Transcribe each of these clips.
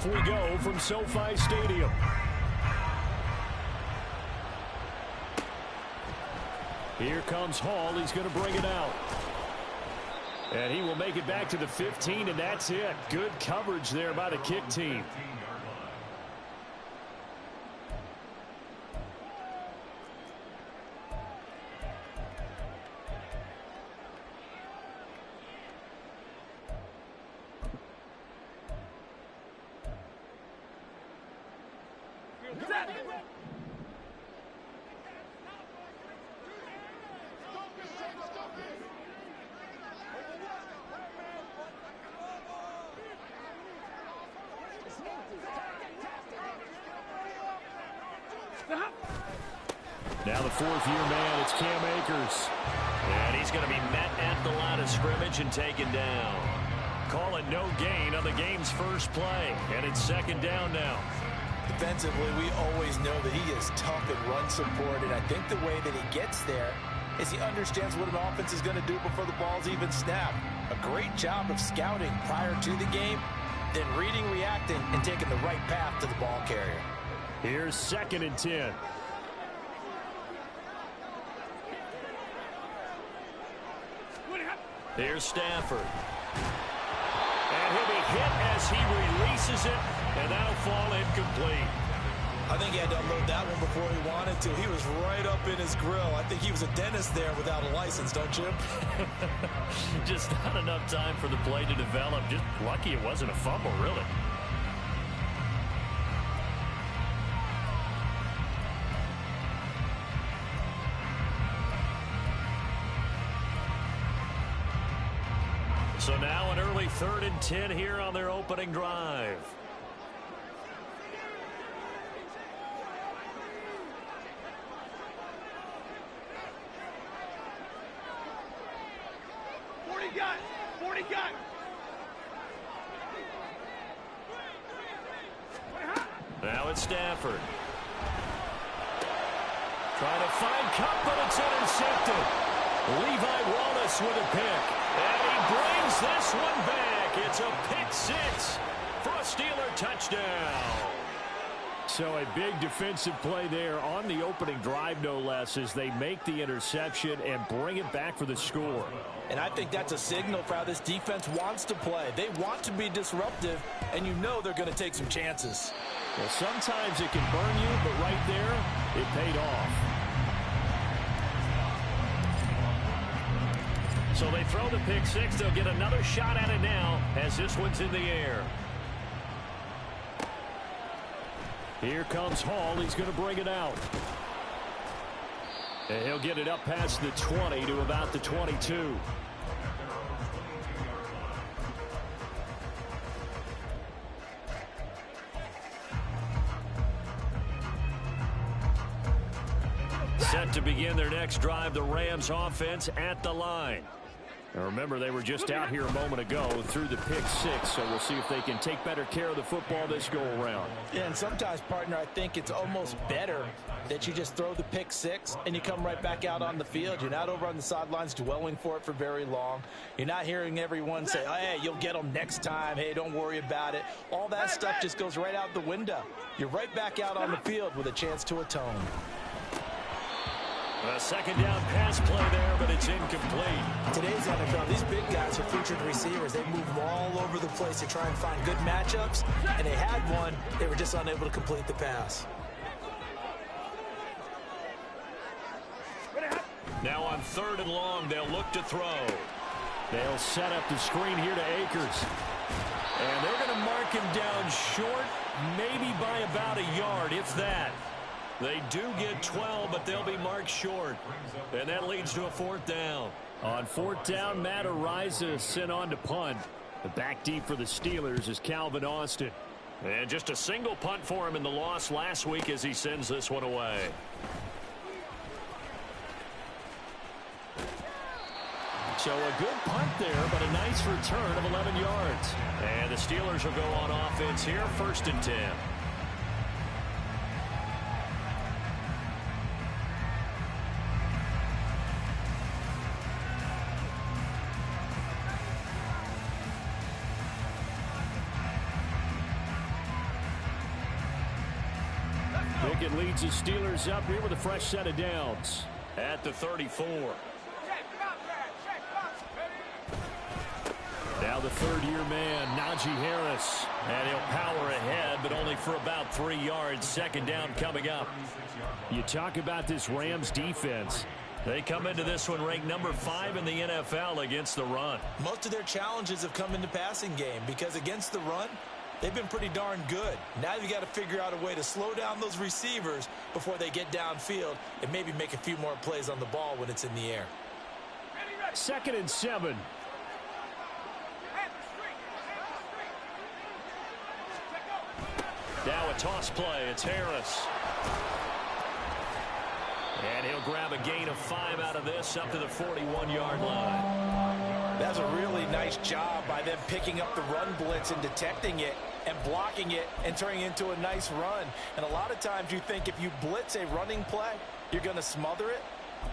we go from SoFi Stadium. Here comes Hall. He's going to bring it out. And he will make it back to the 15, and that's it. Good coverage there by the kick team. Now the fourth-year man, it's Cam Akers. And he's going to be met at the line of scrimmage and taken down. Call it no gain on the game's first play. And it's second down now. Defensively, we always know that he is tough and run support. And I think the way that he gets there is he understands what an offense is going to do before the ball's even snapped. A great job of scouting prior to the game, then reading, reacting, and taking the right path to the ball carrier. Here's 2nd and 10. Here's Stafford. And he'll be hit as he releases it, and that'll fall incomplete. I think he had to unload that one before he wanted to. He was right up in his grill. I think he was a dentist there without a license, don't you? Just not enough time for the play to develop. Just lucky it wasn't a fumble, really. So now an early 3rd and 10 here on their opening drive. Now it's Stafford. Trying to find Cup, but it's intercepted. Levi Wallace with a pick. And he brings this one back. It's a pick six for a Steeler touchdown. So a big defensive play there on the opening drive, no less, as they make the interception and bring it back for the score. And I think that's a signal for how this defense wants to play. They want to be disruptive, and you know they're going to take some chances. Well, sometimes it can burn you, but right there, it paid off. So they throw the pick six. They'll get another shot at it now as this one's in the air. Here comes Hall. He's going to bring it out. And he'll get it up past the 20 to about the 22. Set to begin their next drive, the Rams offense at the line. And remember, they were just out here a moment ago through the pick six, so we'll see if they can take better care of the football this go-around. Yeah, and sometimes, partner, I think it's almost better that you just throw the pick six and you come right back out on the field. You're not over on the sidelines dwelling for it for very long. You're not hearing everyone say, oh, hey, you'll get them next time. Hey, don't worry about it. All that stuff just goes right out the window. You're right back out on the field with a chance to atone. A second down pass play there, but it's incomplete. Today's NFL, these big guys are featured receivers. They move all over the place to try and find good matchups, and they had one. They were just unable to complete the pass. Now on 3rd and long, they'll look to throw. They'll set up the screen here to Akers. And they're going to mark him down short, maybe by about a yard, if that. They do get 12, but they'll be marked short. And that leads to a 4th down. On 4th down, Matt Araiza sent on to punt. The back deep for the Steelers is Calvin Austin. And just a single punt for him in the loss last week as he sends this one away. So a good punt there, but a nice return of 11 yards. And the Steelers will go on offense here, 1st and 10. Pickett leads the Steelers up here with a fresh set of downs. At the 34. Now the third-year man, Najee Harris. And he'll power ahead, but only for about 3 yards. Second down coming up. You talk about this Rams defense. They come into this one ranked number 5 in the NFL against the run. Most of their challenges have come in the passing game because against the run, they've been pretty darn good. Now you've got to figure out a way to slow down those receivers before they get downfield and maybe make a few more plays on the ball when it's in the air. 2nd and 7. Now a toss play. It's Harris. And he'll grab a gain of 5 out of this up to the 41-yard line. That's a really nice job by them picking up the run blitz and detecting it and blocking it and turning it into a nice run. And a lot of times you think if you blitz a running play, you're going to smother it.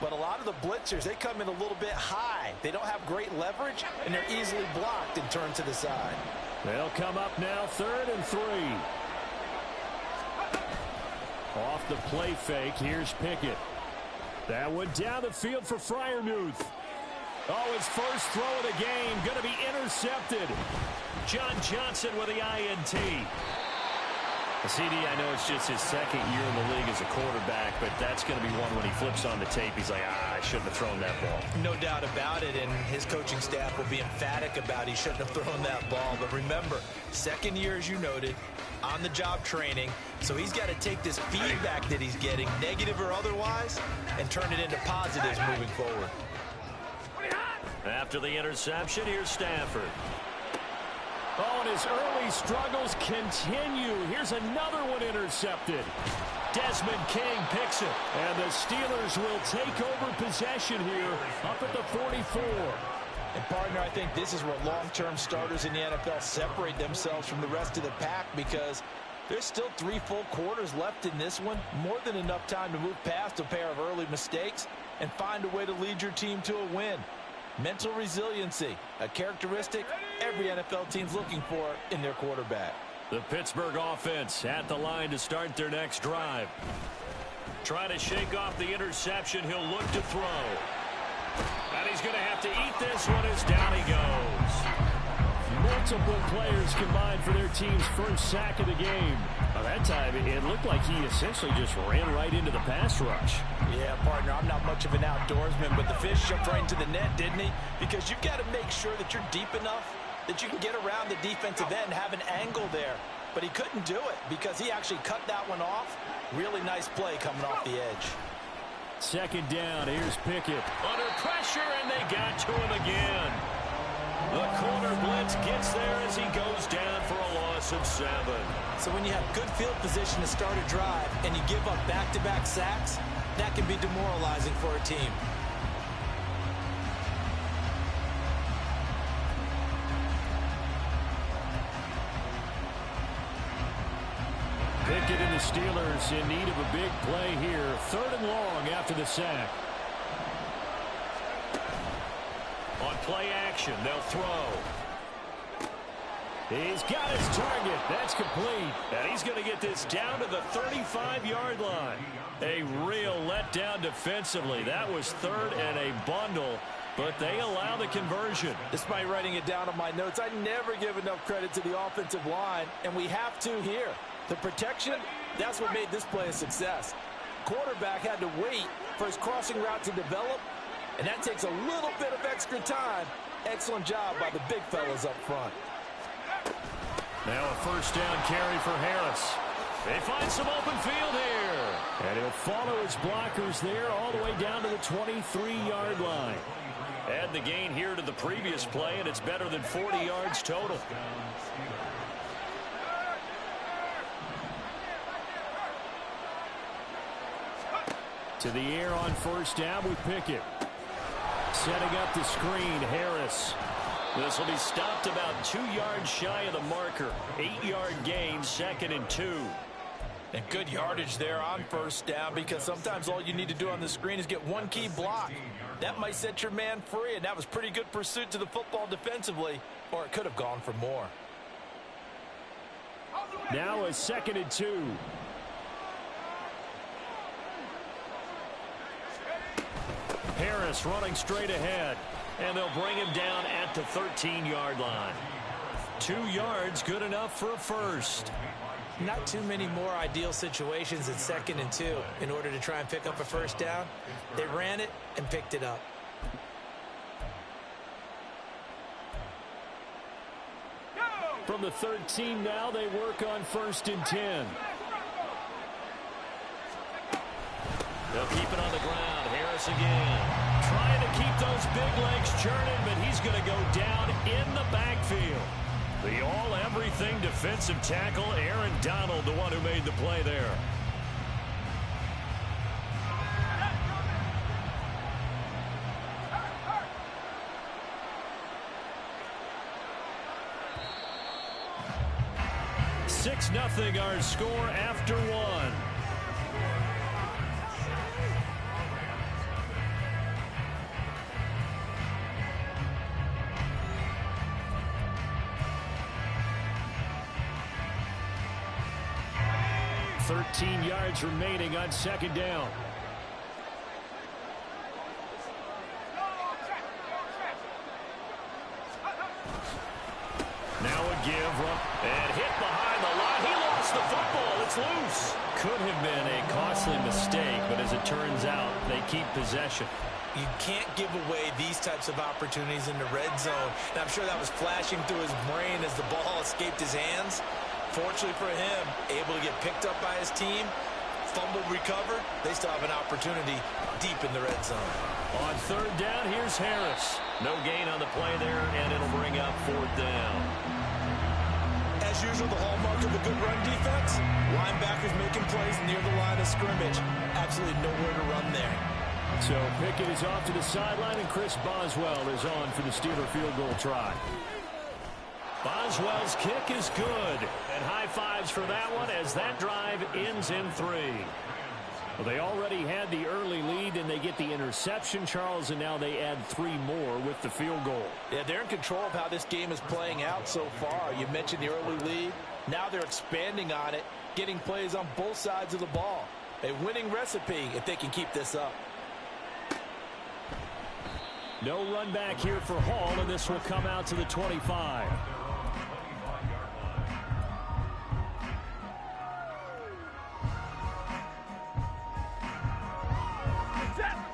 But a lot of the blitzers, they come in a little bit high. They don't have great leverage, and they're easily blocked and turned to the side. They'll come up now 3rd and 3. Off the play fake, here's Pickett. That one down the field for Freiermuth. Oh, his first throw of the game going to be intercepted. John Johnson with the INT. CD, I know it's just his 2nd year in the league as a quarterback, but that's going to be one when he flips on the tape. He's like, I shouldn't have thrown that ball. No doubt about it, and his coaching staff will be emphatic about he shouldn't have thrown that ball. But remember, 2nd year, as you noted, on-the-job training, so he's got to take this feedback that he's getting, negative or otherwise, and turn it into positives moving forward. After the interception, here's Stafford. Oh, and his early struggles continue. Here's another one intercepted. Desmond King picks it. And the Steelers will take over possession here up at the 44. And, partner, I think this is where long-term starters in the NFL separate themselves from the rest of the pack because there's still 3 full quarters left in this one. More than enough time to move past a pair of early mistakes and find a way to lead your team to a win. Mental resiliency, a characteristic every NFL team's looking for in their quarterback. The Pittsburgh offense at the line to start their next drive. Trying to shake off the interception. He'll look to throw. And he's going to have to eat this one as down he goes. Multiple players combined for their team's first sack of the game. By that time, it looked like he essentially just ran right into the pass rush. Yeah, partner, I'm not much of an outdoorsman, but the fish jumped right into the net, didn't he? Because you've got to make sure that you're deep enough that you can get around the defensive end, have an angle there. But he couldn't do it because he actually cut that one off. Really nice play coming off the edge. 2nd down, here's Pickett. Under pressure, and they got to him again. The corner blitz gets there as he goes down for a loss of 7. So when you have good field position to start a drive and you give up back-to-back sacks, that can be demoralizing for a team. Pickett and the Steelers in need of a big play here. 3rd and long after the sack. On play action, they'll throw. He's got his target. That's complete. And he's going to get this down to the 35-yard line. A real letdown defensively. That was 3rd and a bundle, but they allow the conversion. Despite writing it down on my notes, I never give enough credit to the offensive line, and we have to here. The protection, that's what made this play a success. Quarterback had to wait for his crossing route to develop, and that takes a little bit of extra time. Excellent job by the big fellas up front. Now a 1st down carry for Harris. They find some open field here. And he'll follow his blockers there all the way down to the 23-yard line. Add the gain here to the previous play, and it's better than 40 yards total. To the air on 1st down with Pickett. Setting up the screen, Harris. This will be stopped about 2 yards shy of the marker. 8-yard gain, 2nd and 2. And good yardage there on 1st down because sometimes all you need to do on the screen is get one key block. That might set your man free, and that was pretty good pursuit to the football defensively, or it could have gone for more. Now a 2nd and 2. Harris running straight ahead. And they'll bring him down at the 13-yard line. 2 yards, good enough for a first. Not too many more ideal situations at 2nd and 2 in order to try and pick up a first down. They ran it and picked it up. From the 13 now, they work on 1st and 10. They'll keep it on the ground. Harris again. Trying to keep those big legs churning, but he's going to go down in the backfield. The all-everything defensive tackle, Aaron Donald, the one who made the play there. Six 0 our score after 1. Yards remaining on 2nd down. Now a give and hit behind the line. He lost the football. It's loose. Could have been a costly mistake, but as it turns out, they keep possession. You can't give away these types of opportunities in the red zone. And I'm sure that was flashing through his brain as the ball escaped his hands. Fortunately for him, able to get picked up by his team, fumbled, recovered. They still have an opportunity deep in the red zone. On 3rd down, here's Harris. No gain on the play there, and it'll bring up 4th down. As usual, the hallmark of a good run defense, linebackers making plays near the line of scrimmage. Absolutely nowhere to run there. So Pickett is off to the sideline, and Chris Boswell is on for the Steeler field goal try. Boswell's kick is good, and high fives for that one as that drive ends in 3. Well, they already had the early lead, and they get the interception, Charles, and now they add 3 more with the field goal. Yeah, they're in control of how this game is playing out so far. You mentioned the early lead. Now they're expanding on it, getting plays on both sides of the ball. A winning recipe if they can keep this up. No run back here for Hall, and this will come out to the 25.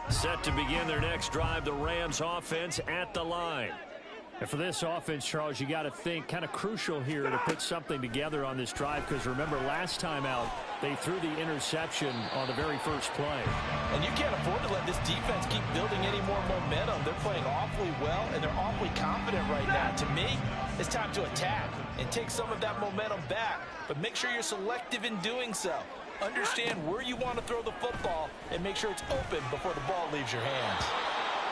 Set to begin their next drive, the Rams offense at the line. And for this offense, Charles, you got to think kind of crucial here to put something together on this drive, because remember last time out, they threw the interception on the very first play. And you can't afford to let this defense keep building any more momentum. They're playing awfully well, and they're awfully confident right now. To me, it's time to attack and take some of that momentum back, but make sure you're selective in doing so. Understand where you want to throw the football and make sure it's open before the ball leaves your hands.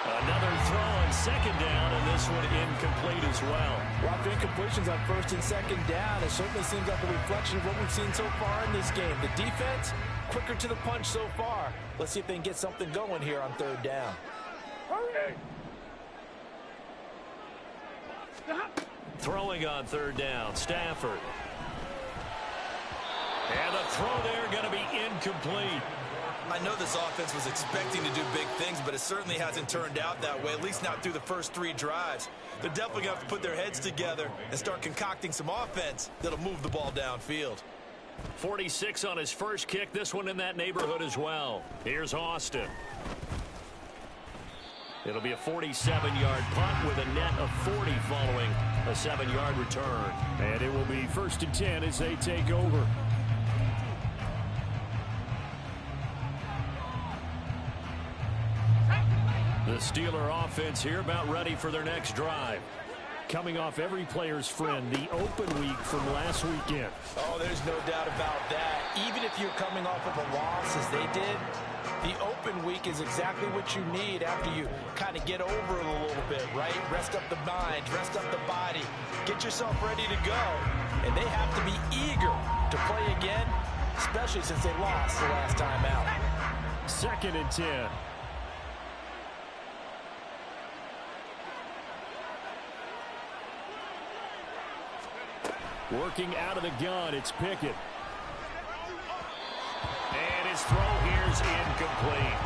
Another throw on 2nd down, and this one incomplete as well. Lots of incompletions on 1st and 2nd down. It certainly seems like a reflection of what we've seen so far in this game. The defense, quicker to the punch so far. Let's see if they can get something going here on 3rd down. Throwing on 3rd down, Stafford. And the throw there going to be incomplete. I know this offense was expecting to do big things, but it certainly hasn't turned out that way, at least not through the first 3 drives. They're definitely going to have to put their heads together and start concocting some offense that'll move the ball downfield. 46 on his first kick, this one in that neighborhood as well. Here's Austin. It'll be a 47-yard punt with a net of 40 following a 7-yard return. And it will be 1st and 10 as they take over. The Steeler offense here about ready for their next drive. Coming off every player's friend, the open week from last weekend. Oh, there's no doubt about that. Even if you're coming off of a loss as they did, the open week is exactly what you need after you kind of get over it a little bit, right? Rest up the mind, rest up the body, get yourself ready to go. And they have to be eager to play again, especially since they lost the last time out. 2nd and 10. Working out of the gun, it's Pickett. And his throw here's incomplete.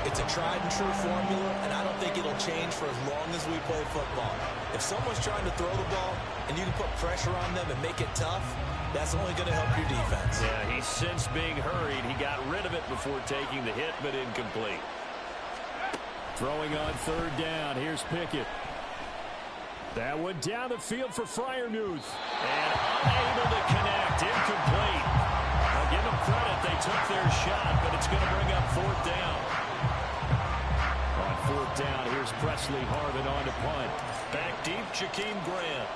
It's a tried and true formula, and I don't think it'll change for as long as we play football. If someone's trying to throw the ball and you can put pressure on them and make it tough, that's only going to help your defense. Yeah, he's since being hurried. He got rid of it before taking the hit, but incomplete. Throwing on third down. Here's Pickett. That one down the field for Freiermuth. And unable to connect. Incomplete. I'll give them credit. They took their shot, but it's going to bring up fourth down. On fourth down, here's Presley Harvin on to punt. Back deep, Jakeem Grant.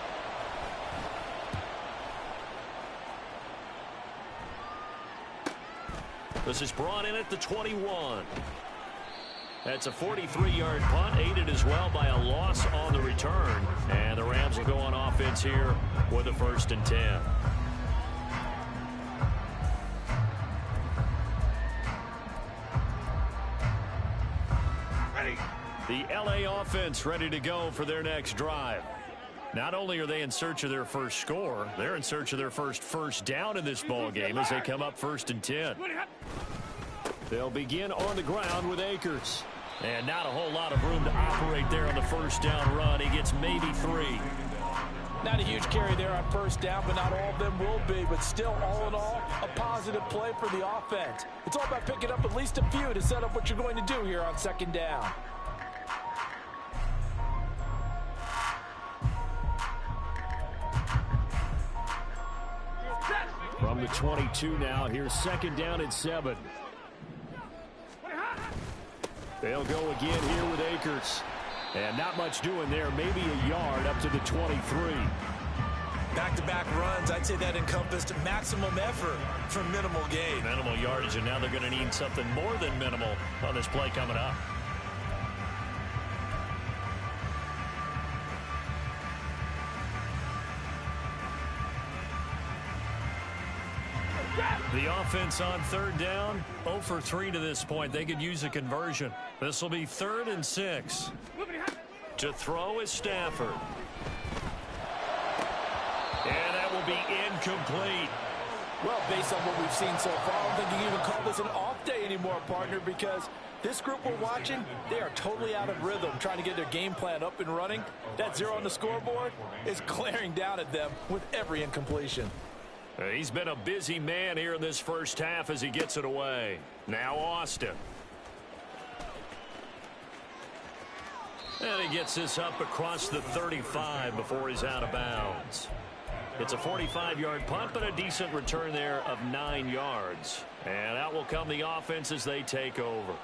This is brought in at the 21. That's a 43-yard punt, aided as well by a loss on the return. And the Rams will go on offense here with a 1st and 10. The LA offense ready to go for their next drive. Not only are they in search of their first score, they're in search of their first down in this ball game as they come up 1st and 10. They'll begin on the ground with Akers. And not a whole lot of room to operate there on the first down run. He gets maybe 3. Not a huge carry there on first down, but not all of them will be. But still, all in all, a positive play for the offense. It's all about picking up at least a few to set up what you're going to do here on 2nd down. From the 22 now, here's 2nd down and 7. They'll go again here with Akers. And not much doing there, maybe a yard up to the 23. Back-to-back runs, I'd say that encompassed maximum effort for minimal gain. Minimal yardage, and now they're going to need something more than minimal on this play coming up. The offense on 3rd down, 0 for 3 to this point. They could use a conversion. This will be 3rd and 6. To throw is Stafford. And that will be incomplete. Well, based on what we've seen so far, I don't think you can even call this an off day anymore, partner, because this group we're watching, they are totally out of rhythm, trying to get their game plan up and running. That 0 on the scoreboard is glaring down at them with every incompletion. He's been a busy man here in this first half as he gets it away. Now Austin. And he gets this up across the 35 before he's out of bounds. It's a 45-yard punt, but a decent return there of 9 yards. And out will come the offense as they take over.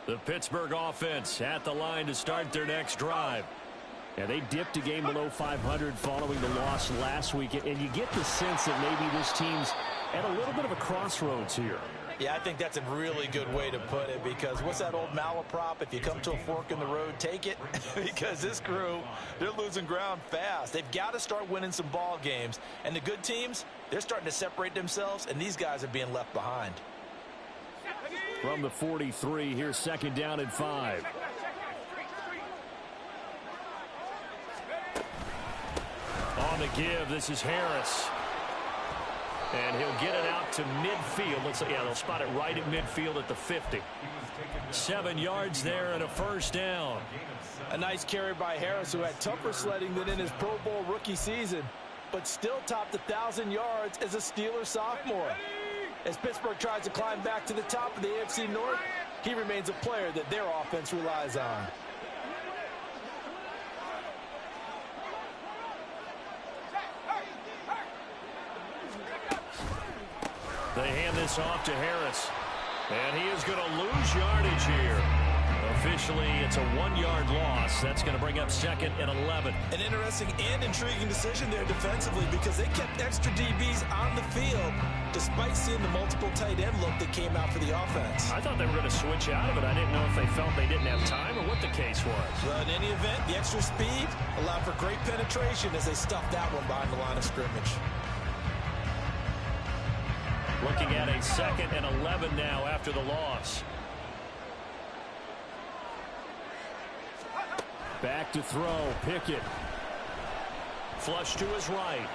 The Pittsburgh offense at the line to start their next drive. And they dipped a game below 500 following the loss last week. And you get the sense that maybe this team's at a little bit of a crossroads here. Yeah, I think that's a really good way to put it, because what's that old malaprop? If you come to a fork in the road, take it. Because this crew, they're losing ground fast. They've got to start winning some ball games. And the good teams, they're starting to separate themselves, and these guys are being left behind. From the 43, here's 2nd down and 5. On the give, this is Harris. And he'll get it out to midfield. Looks like, yeah, they'll spot it right at midfield at the 50. 7 yards there and a 1st down. A nice carry by Harris, who had tougher sledding than in his Pro Bowl rookie season, but still topped 1,000 yards as a Steeler sophomore. As Pittsburgh tries to climb back to the top of the AFC North, he remains a player that their offense relies on. They hand this off to Harris. And he is going to lose yardage here. Officially, it's a 1-yard loss. That's going to bring up 2nd and 11. An interesting and intriguing decision there defensively, because they kept extra DBs on the field despite seeing the multiple tight end look that came out for the offense. I thought they were going to switch out of it. I didn't know if they felt they didn't have time or what the case was. Well, in any event, the extra speed allowed for great penetration as they stuffed that one behind the line of scrimmage. Looking at a 2nd and 11 now after the loss. Back to throw, Pickett. Flush to his right.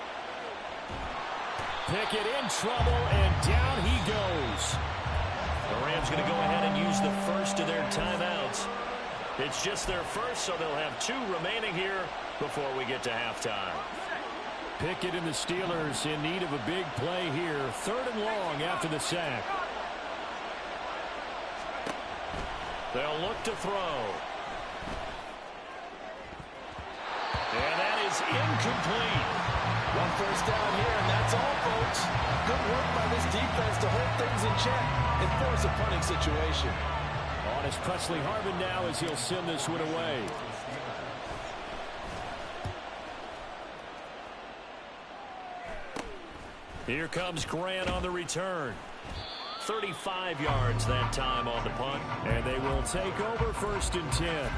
Pickett in trouble, and down he goes. The Rams going to go ahead and use the first of their timeouts. It's just their first, so they'll have 2 remaining here before we get to halftime. Pickett and the Steelers in need of a big play here. 3rd and long after the sack. They'll look to throw. And that is incomplete. 1 first down here, and that's all, folks. Good work by this defense to hold things in check and force a punting situation. On is Presley Harvin now as he'll send this one away. Here comes Grant on the return. 35 yards that time on the punt. And they will take over 1st and 10.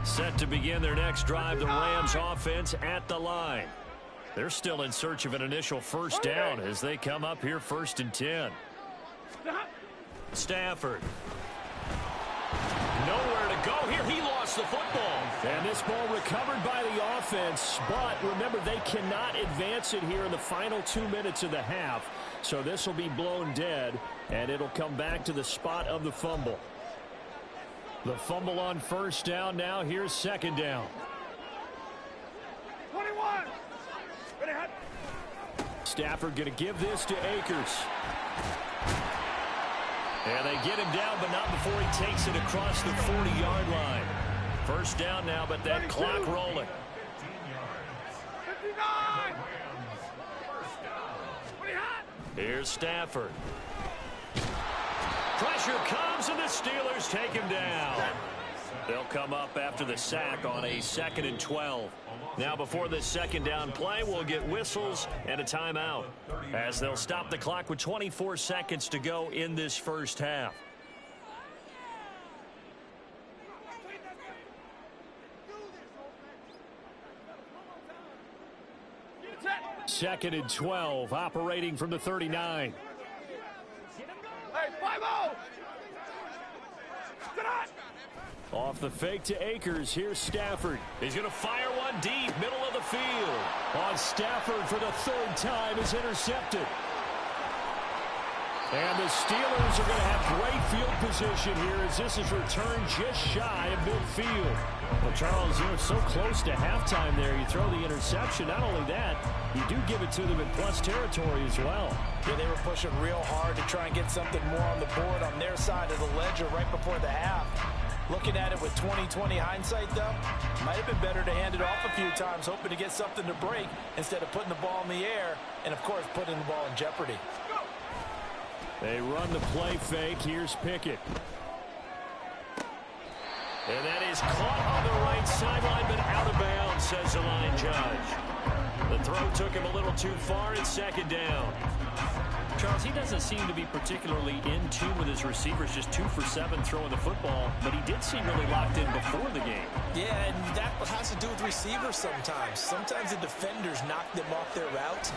Set to begin their next drive, the Rams offense at the line. They're still in search of an initial first down as they come up here 1st and 10. Stafford. Nowhere to go here. He lost the football. And this ball recovered by the offense, but remember, they cannot advance it here in the final 2 minutes of the half. So this will be blown dead, and it'll come back to the spot of the fumble. The fumble on 1st down. Now here's 2nd down. 21. Stafford going to give this to Akers. And they get him down, but not before he takes it across the 40-yard line. 1st down now, but that clock rolling. 59. Here's Stafford. Pressure comes, and the Steelers take him down. They'll come up after the sack on a 2nd and 12. Now before this 2nd down play, we'll get whistles and a timeout as they'll stop the clock with 24 seconds to go in this first half. Second and 12, operating from the 39. Hey, 5-0. Off the fake to Akers. Here's Stafford. He's going to fire one deep, middle of the field. On Stafford for the 3rd time is intercepted. And the Steelers are going to have great field position here as this is returned just shy of midfield. Well, Charles, you're so close to halftime there. You throw the interception. Not only that, you do give it to them in plus territory as well. Yeah, they were pushing real hard to try and get something more on the board on their side of the ledger right before the half. Looking at it with 20/20 hindsight, though, might have been better to hand it off a few times, hoping to get something to break instead of putting the ball in the air and, of course, putting the ball in jeopardy. They run the play fake. Here's Pickett. And that is caught on the right sideline, but out of bounds, says the line judge. The throw took him a little too far. It's 2nd down. Charles, he doesn't seem to be particularly in tune with his receivers, just 2 for 7 throwing the football, but he did seem really locked in before the game. Yeah, and that has to do with receivers sometimes. Sometimes the defenders knock them off their routes,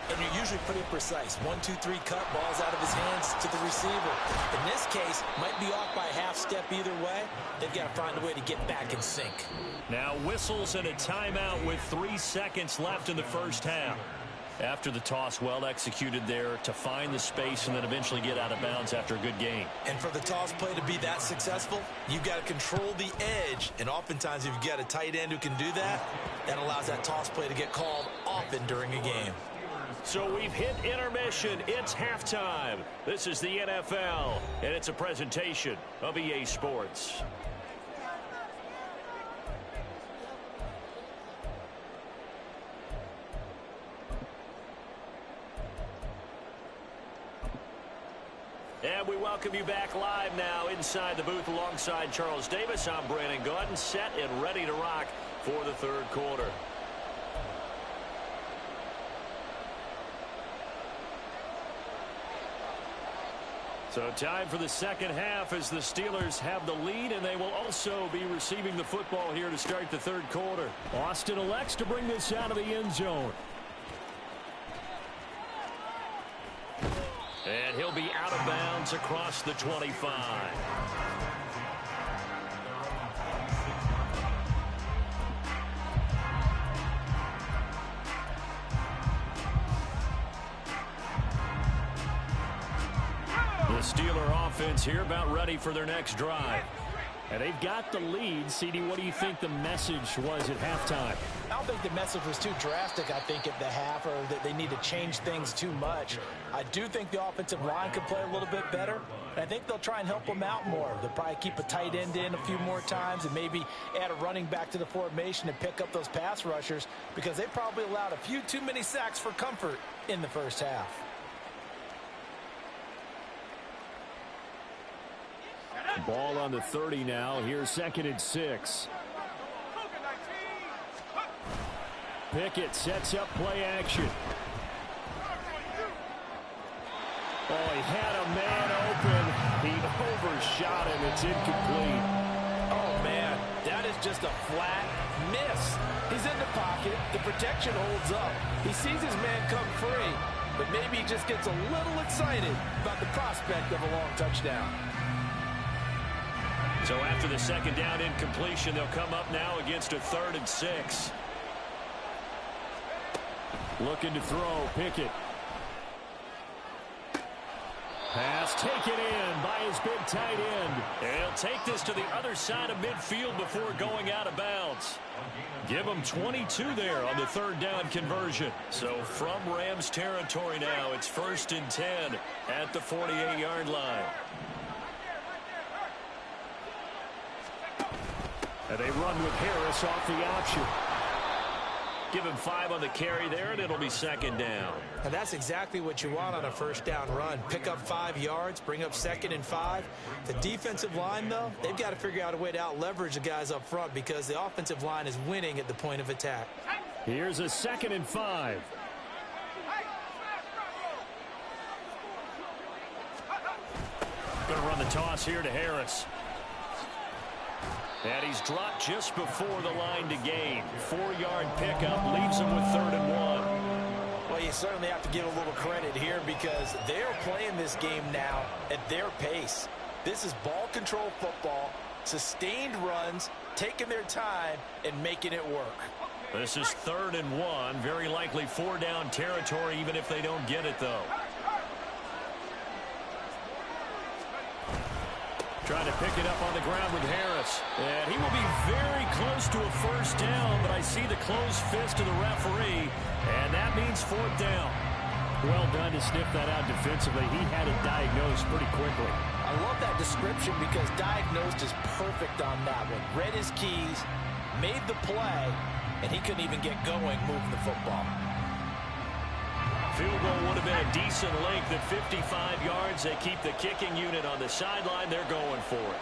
and you're usually pretty precise. 1, 2, 3 cut, balls out of his hands to the receiver. In this case, might be off by a half step either way. They've got to find a way to get back in sync. Now whistles and a timeout with 3 seconds left in the first half. After the toss, well executed there to find the space and then eventually get out of bounds after a good game. And for the toss play to be that successful, you've got to control the edge. And oftentimes, if you've got a tight end who can do that, that allows that toss play to get called often during a game. So we've hit intermission. It's halftime. This is the NFL, and it's a presentation of EA Sports. And we welcome you back live now inside the booth alongside Charles Davis. I'm Brandon Gaudin, set and ready to rock for the 3rd quarter. So time for the 2nd half as the Steelers have the lead, and they will also be receiving the football here to start the 3rd quarter. Austin elects to bring this out of the end zone. And he'll be out of bounds across the 25. The Steeler offense here about ready for their next drive. And they've got the lead. CD, what do you think the message was at halftime? I don't think the message was too drastic, I think, at the half, or that they need to change things too much. I do think the offensive line could play a little bit better. And I think they'll try and help them out more. They'll probably keep a tight end in a few more times and maybe add a running back to the formation and pick up those pass rushers, because they probably allowed a few too many sacks for comfort in the first half. Ball on the 30 now. Here's 2nd and 6. Pickett sets up play action. Oh, he had a man open. He overshot him. It's incomplete. Oh, man, that is just a flat miss. He's in the pocket. The protection holds up. He sees his man come free, but maybe he just gets a little excited about the prospect of a long touchdown. So after the 2nd down incompletion, they'll come up now against a 3rd and 6. Looking to throw, Pickett. Pass taken in by his big tight end. And he'll take this to the other side of midfield before going out of bounds. Give him 22 there on the 3rd down conversion. So from Rams territory now, it's 1st and 10 at the 48-yard line. And they run with Harris off the option. Give him 5 on the carry there, and it'll be 2nd down. And that's exactly what you want on a 1st down run. Pick up 5 yards, bring up 2nd and 5. The defensive line, though, they've got to figure out a way to out-leverage the guys up front, because the offensive line is winning at the point of attack. Here's a 2nd and 5. Going to run the toss here to Harris. And he's dropped just before the line to gain. 4-yard pickup leaves him with 3rd and 1. Well, you certainly have to give a little credit here, because they're playing this game now at their pace. This is ball control football, sustained runs, taking their time, and making it work. This is 3rd and 1. Very likely 4-down territory, even if they don't get it, though. Trying to pick it up on the ground with Harris. And he will be very close to a 1st down, but I see the closed fist of the referee, and that means 4th down. Well done to sniff that out defensively. He had it diagnosed pretty quickly. I love that description, because diagnosed is perfect on that one. Read his keys, made the play, and he couldn't even get going moving the football. Field goal would have been a decent length at 55 yards. They keep the kicking unit on the sideline. They're going for it.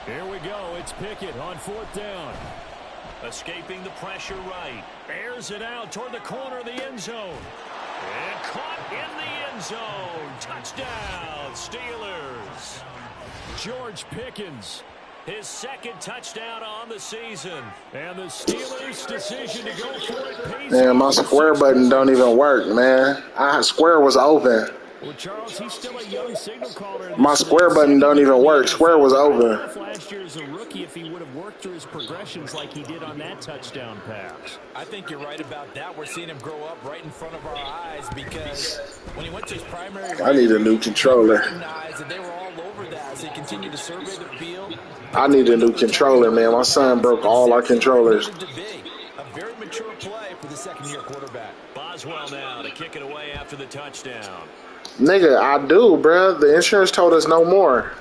Here we go. It's Pickett on 4th down. Escaping the pressure right. Airs it out toward the corner of the end zone. And caught in the end zone. Touchdown, Steelers. George Pickens, his 2nd touchdown on the season. And the Steelers' decision to go for it. Peezy. Man, my square button don't even work, man. Square was open. Well, Charles, he's still a young signal caller. My square button don't even work. Square was open. Last year as a rookie, if he would have worked through his progressions like he did on that touchdown pass. I think you're right about that. We're seeing him grow up right in front of our eyes, because when he went to his primary, I need a new controller. recognized that they were all over that as he continued to survey the field. I need a new controller, man. My son broke all our controllers. A very mature play for the 2nd-year quarterback. Boswell now to kick it away after the touchdown. Nigga, I do, bruh. The insurance told us no more.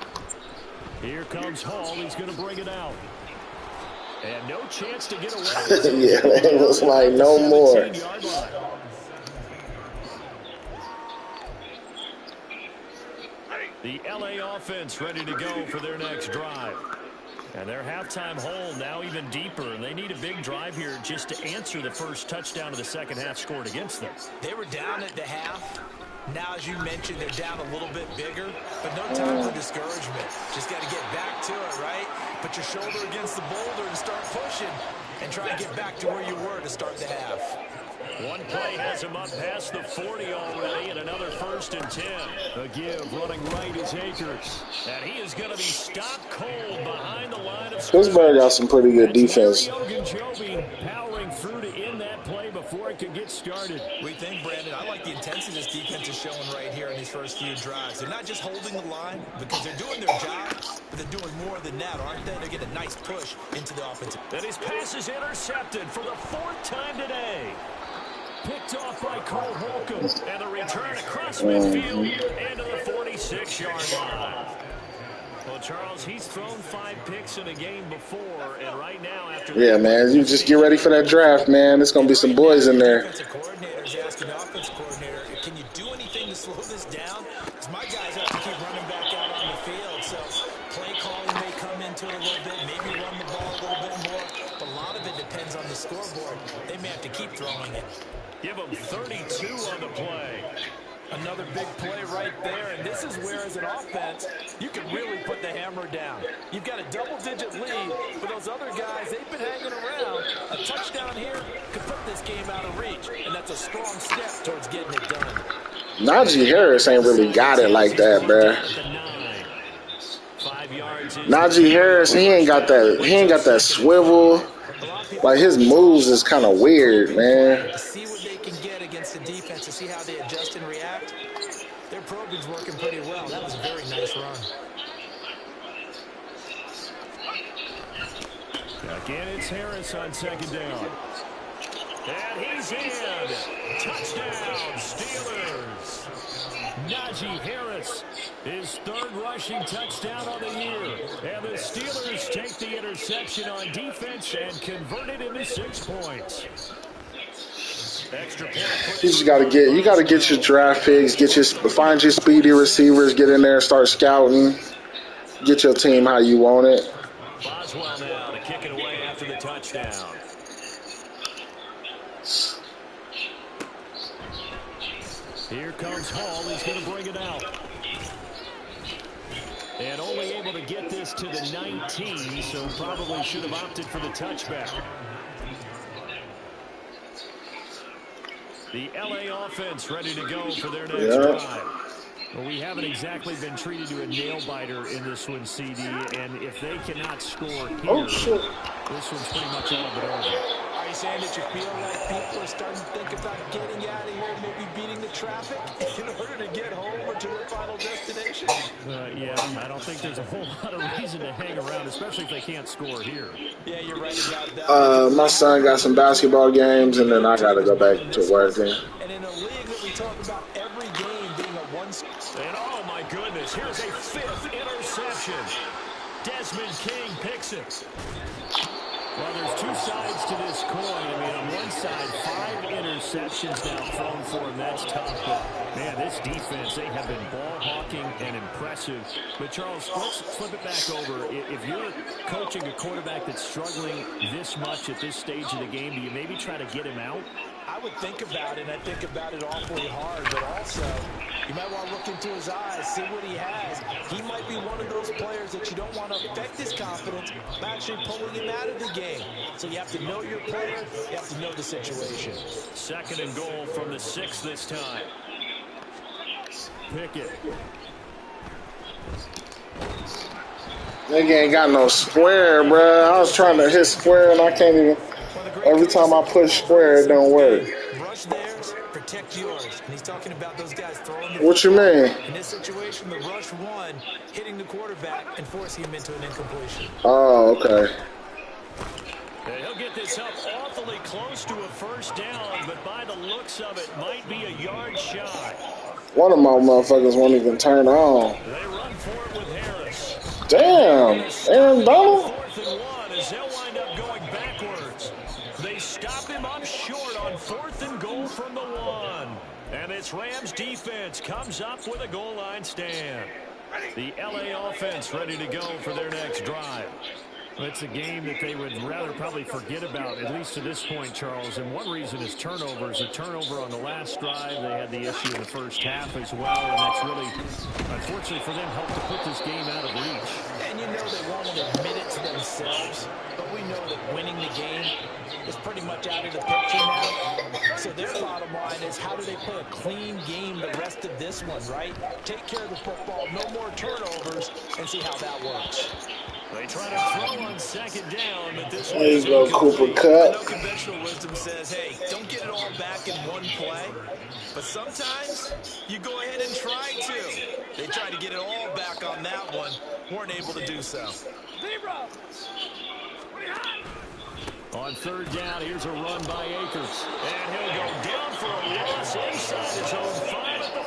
Here comes Hall. He's going to bring it out. And no chance to get away. Yeah, it was like no more. The LA offense ready to go for their next drive. And their halftime hole now even deeper. And they need a big drive here just to answer the first touchdown of the 2nd half scored against them. They were down at the half. Now, as you mentioned, they're down a little bit bigger, but no time for discouragement. Just got to get back to it, right? Put your shoulder against the boulder and start pushing, and try and get back to where you were to start the half. One play has him up past the 40 already, and another 1st and 10. A give running right is Akers. And he is going to be stopped cold behind the line of scrimmage. Pittsburgh got some pretty good defense. Powering through to end that play before it could get started. We think, Brandon, I like the intensity this defense is showing right here in these first few drives. They're not just holding the line because they're doing their job, but they're doing more than that, aren't they? They're getting a nice push into the offensive. And his pass is intercepted for the 4th time today. Picked off by Cole Holcomb, and the return across midfield into the 46-yard line. Well, Charles, he's thrown 5 picks in a game before, and right now after man, you just get ready for that draft, man. There's going to be some boys in there. Defensive coordinator is asking the offensive coordinator, can you do anything to slow this down? Because my guys have to keep running back out on the field, so play calling may come into it a little bit, maybe run the ball a little bit more, but a lot of it depends on the scoreboard. They may have to keep throwing it. Give them 32 on the play. Another big play right there, and this is where, as an offense, you can really put the hammer down. You've got a double-digit lead, but those other guys, they've been hanging around. A touchdown here could put this game out of reach, and that's a strong step towards getting it done. Najee Harris ain't really got it like that, bruh. Najee Harris, he ain't got that swivel. Like, his moves is kind of weird, man. See what they can get against the defense to see how they adjust and react. Their probing's working pretty well. That was a very nice run. Again, it's Harris on 2nd down. And he's in. Touchdown, Steelers. Najee Harris, his 3rd rushing touchdown on the year. And the Steelers take the interception on defense and convert it into 6 points. Extra point. You gotta get your draft picks, find your speedy receivers, get in there, start scouting, get your team how you want it. Boswell now to kick it away after the touchdown. Here comes Hall. He's going to bring it out. And only able to get this to the 19, so probably should have opted for the touchback. The LA offense ready to go for their next drive. Well, we haven't exactly been treated to a nail-biter in this one, CD, and if they cannot score here, this one's pretty much all but over. Are you saying that you feel like people are starting to think about getting out of here, maybe beating the traffic in order to get home or to their final destination? Yeah, I don't think there's a whole lot of reason to hang around, especially if they can't score here. Yeah, you're right about that. My son got some basketball games, and then I got to go back to work. And in a league that we talk about every game being a one. And oh my goodness, here's a 5th interception. Desmond King picks it. Well, there's 2 sides to this coin. I mean, on one side, 5 interceptions now thrown for him. That's tough. But, man, this defense, they have been ball hawking and impressive. But, Charles, let's flip it back over. If you're coaching a quarterback that's struggling this much at this stage of the game, do you maybe try to get him out? I would think about it, and I think about it awfully hard, but also you might want to look into his eyes, see what he has. He might be one of those players that you don't want to affect his confidence by actually pulling him out of the game. So you have to know your player, you have to know the situation. 2nd and goal from the 6 this time. Pickett. Nigga ain't got no square, bruh. I was trying to hit square, and I can't even. Every time I push square, it don't work. Rush theirs, protect yours. And he's talking about those guys throwing the What you mean? In this situation, the rush one, hitting the quarterback and forcing him into an incompletion. Oh, okay. And he'll get this up awfully close to a 1st down, but by the looks of it, might be a yard shy. One of my motherfuckers won't even turn on. They run for it with Harris. Damn, Aaron Donald. 4th and 1 as they'll wind up going backwards. They stop him up short on 4th and goal from the 1. And this Rams defense comes up with a goal line stand. The LA offense ready to go for their next drive. It's a game that they would rather probably forget about, at least to this point, Charles. And one reason is turnovers. A turnover on the last drive. They had the issue in the first half as well. And that's really a unfortunately for them, helped to put this game out of reach. And you know they won't admit it to themselves, but we know that winning the game is pretty much out of the picture now. So their bottom line is, how do they play a clean game the rest of this one, right? Take care of the football, no more turnovers, and see how that works. They try to throw on second down, but this There you go, Cooper I Cut. know conventional wisdom says, hey, don't get it all back in one play. But sometimes you go ahead and try to. They tried to get it all back on that one. Weren't able to do so. On third down, here's a run by Akers. And he'll go down for a loss inside his own 5 at the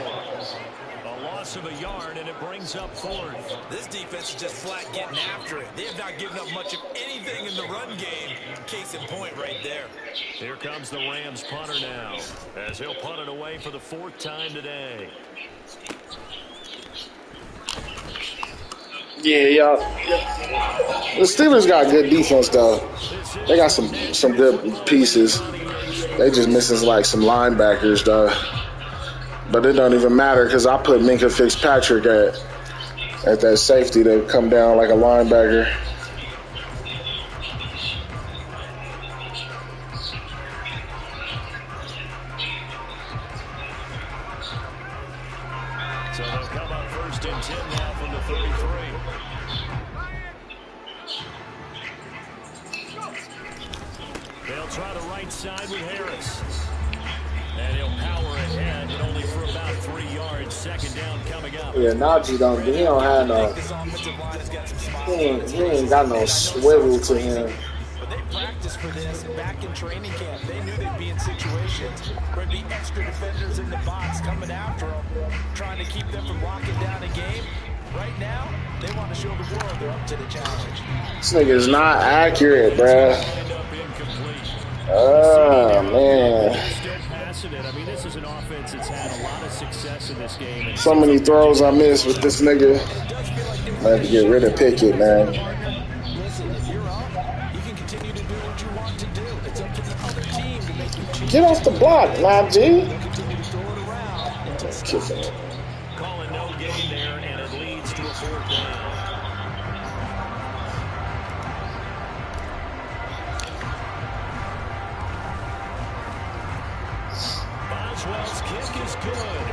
4. A loss of a yard, and it brings up 4th. This defense is just flat getting after it. They have not given up much of anything in the run game. Case in point right there. Here comes the Rams punter now, as he'll punt it away for the 4th time today. Yeah, y'all. The Steelers got good defense, though. They got some good pieces. They just missing like some linebackers, though. But it don't even matter because I put Minkah Fitzpatrick at that safety to come down like a linebacker. So they'll come up 1st and 10 now from the 33. They'll try the right side with Harris. And he'll power ahead, but only for about 3 yards. 2nd down coming up. Yeah, Najee don't have no. He ain't got no swivel to him. But they practiced for this back in training camp. They knew they'd be in situations where there'd be extra defenders in the box coming after them, trying to keep them from locking down a game. Right now, they want to show the world they're up to the challenge. This nigga's not accurate, bruh. Oh, man. I mean, this is an offense that's had a lot of success in this game. So many throws I missed with this nigga. I have to get rid of Pickett, man. Listen, if you're up, you can continue to do what you want to do. It's up to the other team to make you change. Get off the block, Najee. Continue to throw it around until it's Kicking it. Calling no gain there, and it leads to a 4th down. Boswell's kick is good.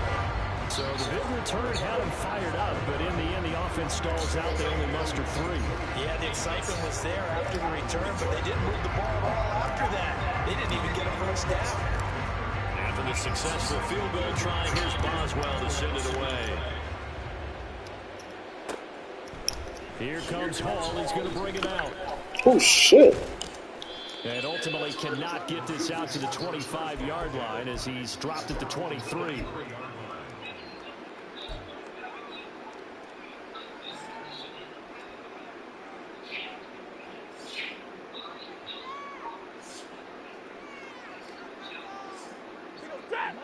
So the big return had him fired up, but in the end, the offense stalls out. They only muster 3. Yeah, the excitement was there after the return, but they didn't move the ball at all after that. They didn't even get a first down. After the successful field goal try, here's Boswell to send it away. Here comes Hall. He's going to bring it out. Oh, shit. And ultimately cannot get this out to the 25-yard line as he's dropped at the 23.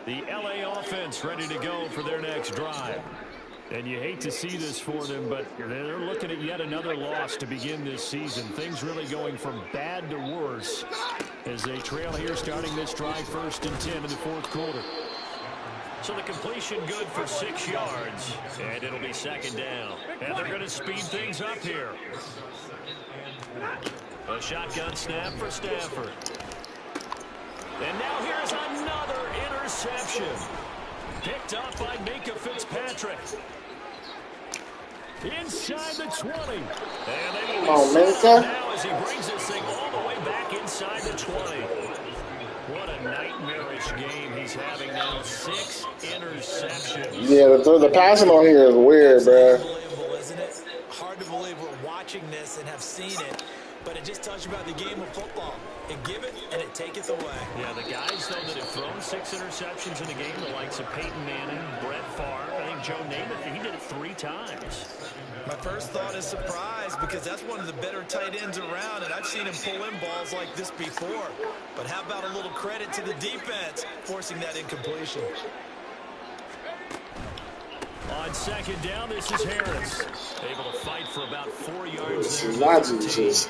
The LA offense ready to go for their next drive. And you hate to see this for them, but they're looking at yet another loss to begin this season. Things really going from bad to worse as they trail here starting this drive 1st and 10 in the 4th quarter. So the completion good for 6 yards, and it'll be 2nd down. And they're going to speed things up here. A shotgun snap for Stafford. And now here's another interception. Picked up by Minkah Fitzpatrick. Inside the 20. And they will Minkah. now as he brings this thing all the way back inside the 20. What a nightmarish game he's having now. 6 interceptions. Yeah, the passing on here is weird, bro. Unbelievable, isn't it? Hard to believe we're watching this and have seen it, but it just tells you about the game of football. It give it and it taketh away. Yeah, the guys, though, that have thrown 6 interceptions in a game, the likes of Peyton Manning, Brett Favre, I think Joe Namath, he did it 3 times. My first thought is surprise because that's one of the better tight ends around, and I've seen him pull in balls like this before. But how about a little credit to the defense forcing that incompletion? On 2nd down, this is Harris. Able to fight for about 4 yards there. Najee just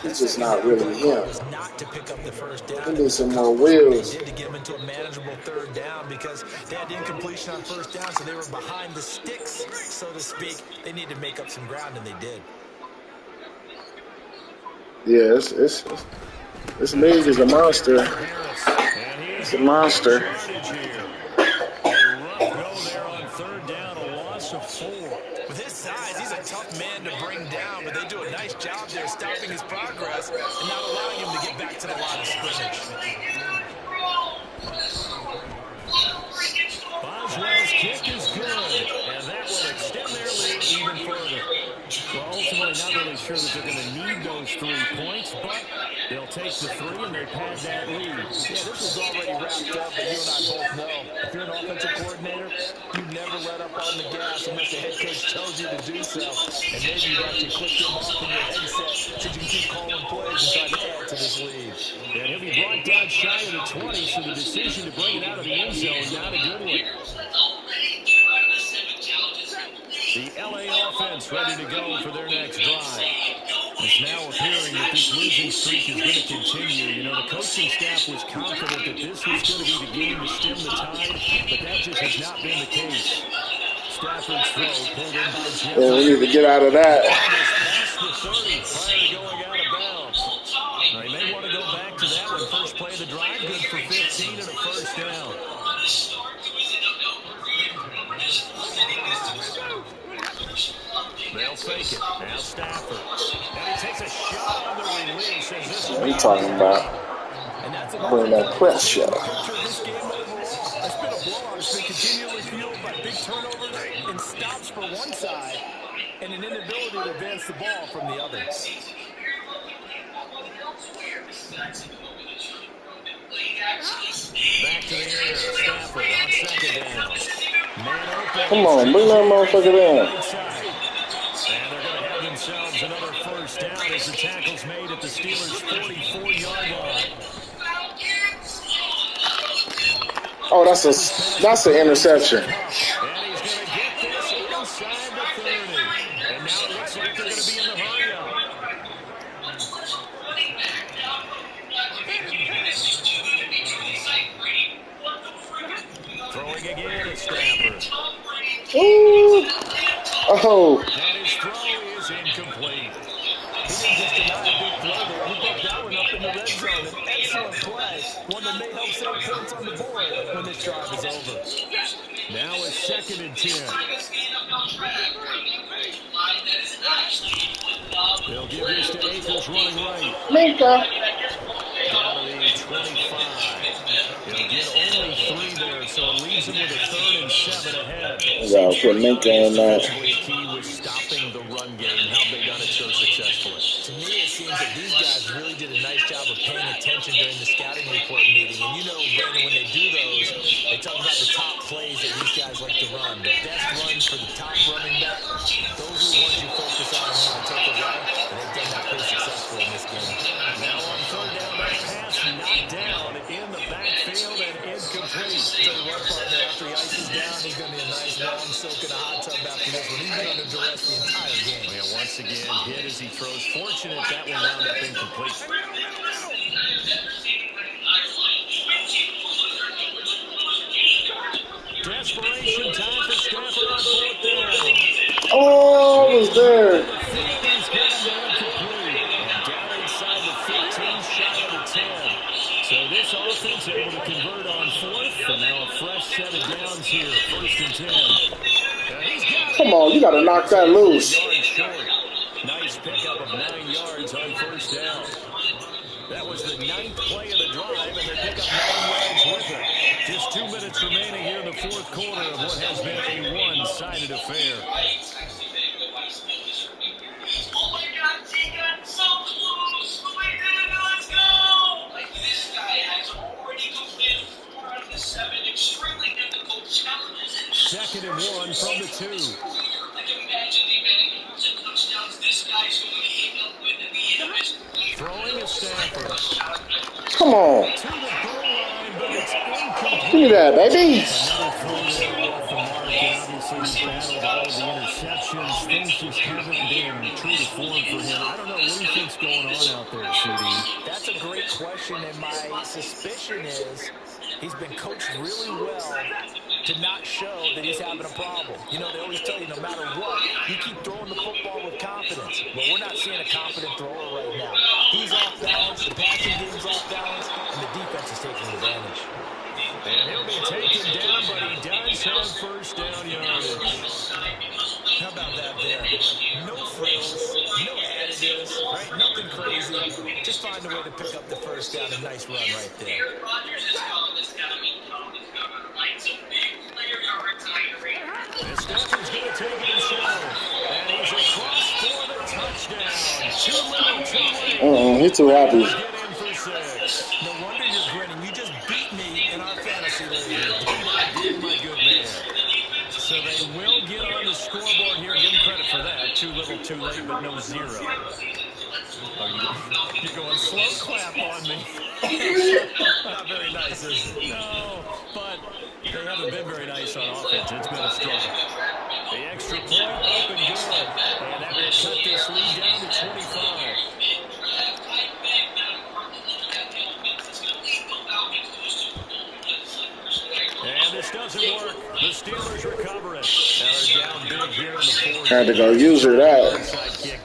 He's just not really him. Was not to pick up the first down. He needs some more wheels. Did to get him into a manageable third down because they had incompletion on first down, so they were behind the sticks, so to speak. They needed to make up some ground, and they did. Yeah, this league is a monster. It's a monster. With his size, he's a tough man to bring down, but they do a nice job there stopping his progress and not allowing him to get back to the line of scrimmage. Boswell's kick is good, and that will extend their lead even further. Well, ultimately, not really sure that they're going to need those 3 points, but they'll take the 3 and they pad that lead. Yeah, this was already wrapped up, but you and I both know if you're an offensive coordinator, you never let up on the gas unless the head coach tells you to do so. And maybe you've actually clicked him off in your headset so you can keep calling plays and trying to add to this lead. And he'll be brought down shy of the 20, so the decision to bring it out of the end zone, not a good one. The LA offense ready to go for their next drive. It's now appearing that this losing streak is going to continue. You know, the coaching staff was confident that this was going to be the game to stem the tide, but that just has not been the case. Stafford's throw pulled in by Jefferson. Yeah, we need to get out of that. Past the 30 prior to going out of bounds. Now, he may want to go back to that one. First play of the drive, good for 15 and a first down. They'll fake it. Now Stafford. And he takes a shot on the release. What are you talking about? Bring that pressure. This game overall has been a blowout. It's been continually fueled by big turnovers and stops for one side and an inability to advance the ball from the other. Back to the air. Stafford on second down. Man open. Come on, bring that motherfucker down. And they're going to have themselves another first down as the tackle's made at the Steelers' 44-yard line. Oh, that's an interception. And he's going to get this inside the 30. And now it looks like they're going to be in the hurry-up. Throwing again at Stafford. Ooh. Oh. And his throw is incomplete. He didn't just deny a big throw there. He picked that one up in the red zone. An excellent play. One that may help save points on the board when this drive is over. Now it's second and 10. They'll give this to Akers running right. Minka. Down to the 25. He'll get only 3 there, so it leaves him with a 3rd and 7 ahead. Yeah, put Minka in that. Key was stopping the run game. How have they done it so successfully? To me, it seems that these guys really did a nice job of paying attention during the scouting report meeting. And you know, Brandon, when they do those, they talk about the top plays that these guys like to run. The best runs for the top running back, those are the ones you focus on and want to take away. And they've done that pretty successfully in this game. Now on third down, that pass knocked down in the backfield and incomplete. Tell you what, partner, after he ices down, he's going to be a nice long soak in a hot tub after this one. He's been under duress the entire game. Yeah, once again, hit as he throws. Fortunate that one wound up incomplete. Desperation time for Stafford on fourth down. Oh, it was there. He's getting incomplete. And down inside the 15, shy of the 10. So this offense able to convert on fourth. And now a fresh set of downs here. First and 10. Come on, you got to knock that loose. Nice pickup of 9 yards on first down. That was the 9th play of the drive, and they pick up 9 yards with it. Just 2 minutes remaining here in the fourth quarter of what has been a one-sided affair. Oh my God, Tika, so close. Oh my God, let's go. Like this guy has already completed 4 out of the 7 extremely difficult challenges. Second and 1 from the 2. Like imagine the many touchdowns this guy's going to end up with at the end of his career. Throwing a Stafford. Come on. To the goal line, but it's incomplete. Give me that, baby. Another throw there off the mark, and obviously obviously he's battled all of the interceptions. Things just haven't been true to form for him. I don't know what he thinks going on out there, CD. That's a great question, and my suspicion is he's been coached really well to not show that he's having a problem. You know, they always tell you no matter what, you keep throwing the football with confidence. Well, we're not seeing a confident thrower right now. He's off balance, the passing game's off balance, and the defense is taking advantage. And he'll be taken down, but he does have first down yardage. How about that there? No frills, no additives, right? Nothing crazy. Just find a way to pick up the first down. A nice run right there. And Stafford's going to take it himself. And he's across for the touchdown. Too little, too late. He's too happy. Get in for 6. No wonder you're grinning. You just beat me in our fantasy league. Did my good man. So they will get on the scoreboard here. Give him credit for that. Too little, too late, but no 0. You're going slow clap on me. Not very nice, is it? No, but they haven't been very nice on offense. It's been a struggle. The extra point up and good. And that will cut this lead down to 25. And this doesn't work. The Steelers recover it. Now they're down big here in the 4th. Had to go user that.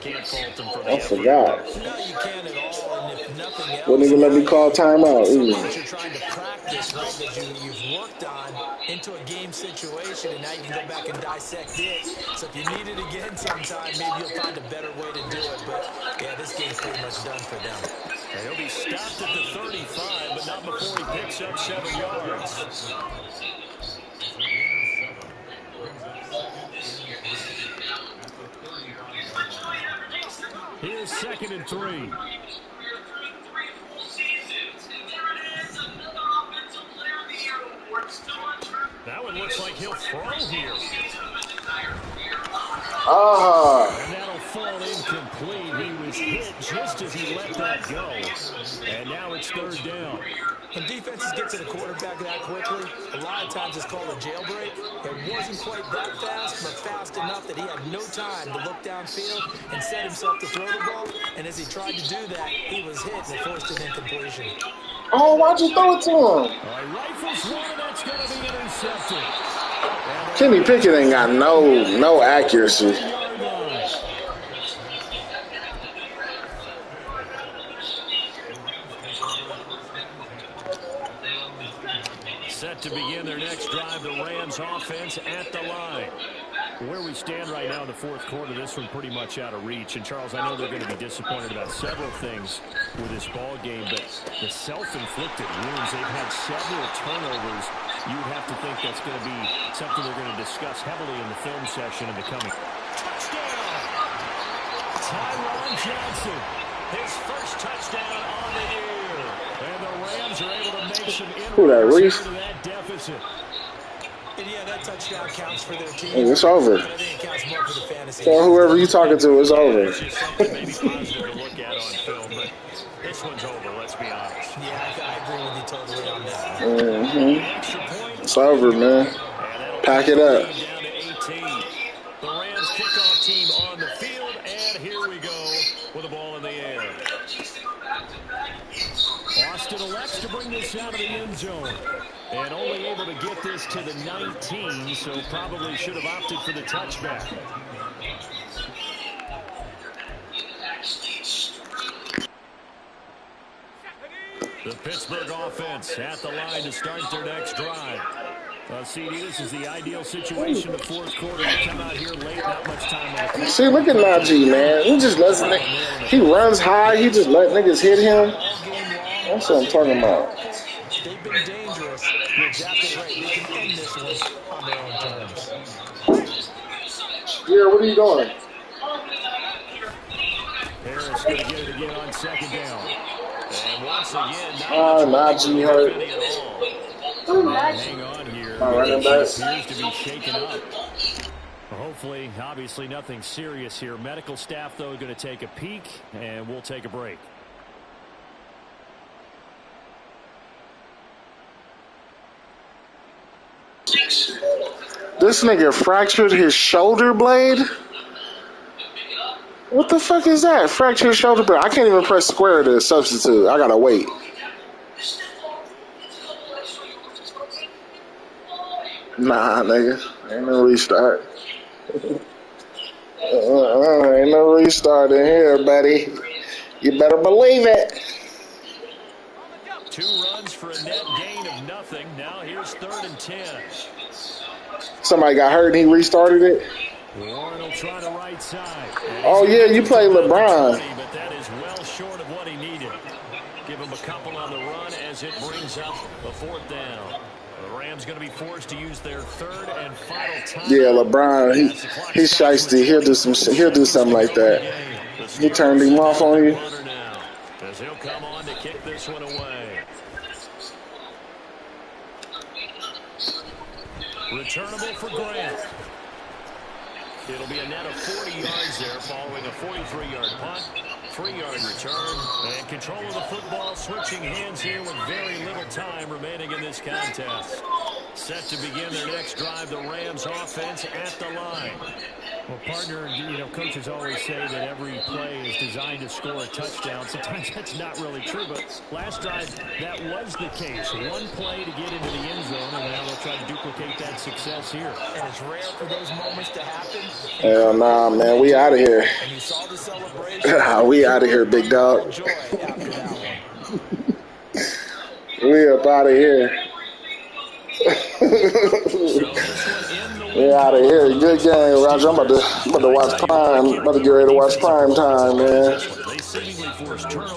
Can't fault them for the I forgot. No, you can't at all. And if nothing else, Wouldn't even let me call timeout either. that you're trying to practice, right, that you've worked on into a game situation, and now you can go back and dissect it. So if you need it again sometime, maybe you'll find a better way to do it. But, yeah, this game's pretty much done for them. And he'll be stopped at the 35, but not before he picks up 7 yards. Here's 2nd and 3. That one looks like he'll throw here. And that'll fall incomplete. He was hit just as he let that go. And now it's 3rd down. When defenses get to the quarterback that quickly, a lot of times it's called a jailbreak. It wasn't quite that fast, but fast enough that he had no time to look downfield and set himself to throw the ball. And as he tried to do that, he was hit and forced an incompletion. Oh, why'd you throw it to him? Rifles one, and that's going to be intercepted. Kenny Pickett ain't got no accuracy. Set to begin their next drive, the Rams offense at the line. Where we stand right now in the 4th quarter, this one pretty much out of reach. And, Charles, I know they're going to be disappointed about several things with this ball game, but the self-inflicted wounds, they've had several turnovers. You'd have to think that's going to be something they're going to discuss heavily in the film session in the coming. Touchdown! Tyron Johnson, his first touchdown on the year. And the Rams are able to make some inroads into that deficit. And yeah, that touchdown counts for their team. Hey, it's over. But I think it counts more for the fantasy. So whoever you talking to, it's over. It's just something maybe positive to look at on film, but this one's over, let's be honest. Yeah, I agree with you totally on that. It's over, man. Pack it up. Down to 18. The Rams kickoff team on the field, and here we go with the ball in the air. Austin elects to bring this out of the end zone. And only able to get this to the 19, so probably should have opted for the touchback. The Pittsburgh offense at the line to start their next drive. CD, this is the ideal situation, the 4th quarter. You come out here late, not much time on the clock. See, look at Najee, man. He just lets he runs high. He just let niggas hit him. That's what I'm talking about. They've been dangerous. You're exactly right. They can end this one on their own terms. Yeah, what are you doing? Harris going to get it again on 2nd down. And once again, Najee hurt. Hang on here. Running He back. appears to be shaken up. Hopefully, obviously nothing serious here. Medical staff, though, going to take a peek, and we'll take a break. This nigga fractured his shoulder blade? What the fuck is that? Fractured shoulder blade. I can't even press square to substitute. I gotta wait. Nah, nigga. Ain't no restart. Ain't no restart in here, buddy. You better believe it. 2 runs for a net gain of nothing. Now here's 3rd and 10. Somebody got hurt and he restarted it? Warren will try to right side. Oh, yeah, you play LeBron. But that is well short of what he needed. Give him a couple on the run as it brings up a 4th down. The Rams going to be forced to use their 3rd and final time. Yeah, LeBron, he's shiesty. He'll do something like that. He turned him off on you. As he'll come on to kick this one away. Returnable for Grant. It'll be a net of 40 yards there following a 43-yard punt. 3-yard return. And control of the football switching hands here with very little time remaining in this contest. Set to begin their next drive, the Rams offense at the line. Well, partner, coaches always say that every play is designed to score a touchdown. Sometimes that's not really true, but last drive, that was the case. One play to get into the end zone, and now they'll try to duplicate that success here. And it's rare for those moments to happen. Hell nah, man. We out of here. And you saw the celebration. We out of here, big dog. We up out of here. We out of here. Good game, Roger. I'm about to watch Prime. I'm about to get ready to watch Prime Time, man. They seemingly forced turnovers